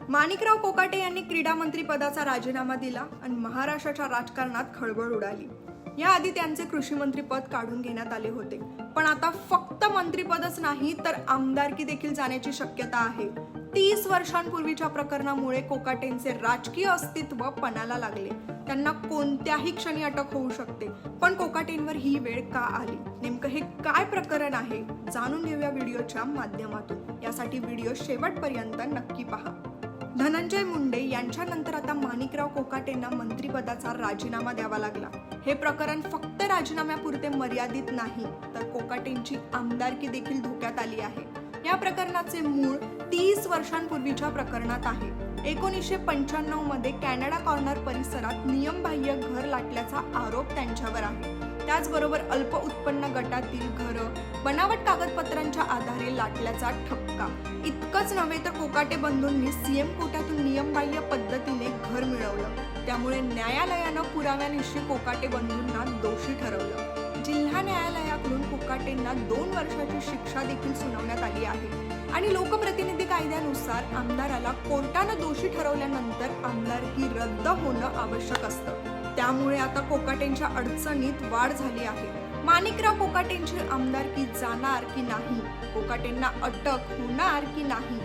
माणिकराव कोकाटे यांनी क्रीडा मंत्री पदाचा राजीनामा दिला आणि महाराष्ट्राच्या राजकारणात खळबळ उडाली। याआधी त्यांचे कृषी मंत्री पद काढून घेण्यात आले होते, पण आता फक्त मंत्रिपदच नाही तर आमदारकी देखील जाण्याची शक्यता आहे। 30 वर्षांपूर्वीच्या प्रकरणामुळे कोकाटेंचे राजकीय अस्तित्व पणाला लागले। त्यांना कोणत्याही क्षणी अटक होऊ शकते, पण कोकाटेंवर ही वेळ का आली? नेमकं हे काय प्रकरण आहे जाणून घेऊया व्हिडिओच्या माध्यमातून। यासाठी व्हिडिओ शेवटपर्यंत नक्की पहा। धनंजय मुंडे यांच्यानंतर आता माणिकराव कोकाटेंना मंत्रिपदाचा राजीनामा द्यावा लागला। हे प्रकरण फक्त राजीनाम्यापुरते मर्यादित नाही, तर कोकाटेंची आमदारकी देखील धोक्यात आली आहे। या प्रकरणाचे मूळ 30 वर्षांपूर्वीच्या प्रकरणात आहे। 1995 मध्ये कॅनडा कॉर्नर परिसरात नियमबाह्य घर लाटल्याचा आरोप त्यांच्यावर आहे। त्याचबरोबर अल्प उत्पन्न गटातील घरं बनावट कागदपत्रांच्या आधारे लाटल्याचा ठपका। इतकंच नव्हे तर कोकाटे बंधूंनी सीएम कोट्यातून नियमबाह्य पद्धतीने घर मिळवलं। त्यामुळे न्यायालयानं पुराव्यानिशी कोकाटे बंधूंना दोषी ठरवलं। जिल्हा न्यायालयाकडून कोकाटेंना 2 वर्षाची शिक्षा देखील सुनावण्यात आली आहे। आणि लोकप्रतिनिधी कायद्यानुसार आमदाराला कोर्टानं दोषी ठरवल्यानंतर आमदारकी रद्द होणं आवश्यक असतं। त्यामुळे आता कोकाटेंच्या अडचणीत वाढ झाली आहे। माणिकराव कोकाटेंची आमदारकी जाणार की नाही? कोकाटेंना अटक होणार की नाही?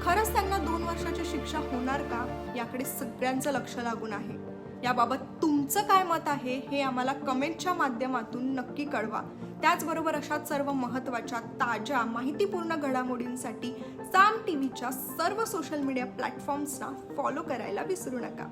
खरंच त्यांना 2 वर्षाची शिक्षा होणार का? याकडे सगळ्यांचं लक्ष लागून आहे। याबाबत तुमचं काय मत आहे हे आम्हाला कमेंटच्या माध्यमातून नक्की कळवा। त्याचबरोबर अशाच सर्व महत्त्वाच्या ताज्या माहितीपूर्ण घडामोडींसाठी साम टीव्हीच्या सर्व सोशल मीडिया प्लॅटफॉर्म्सना फॉलो करायला विसरू नका।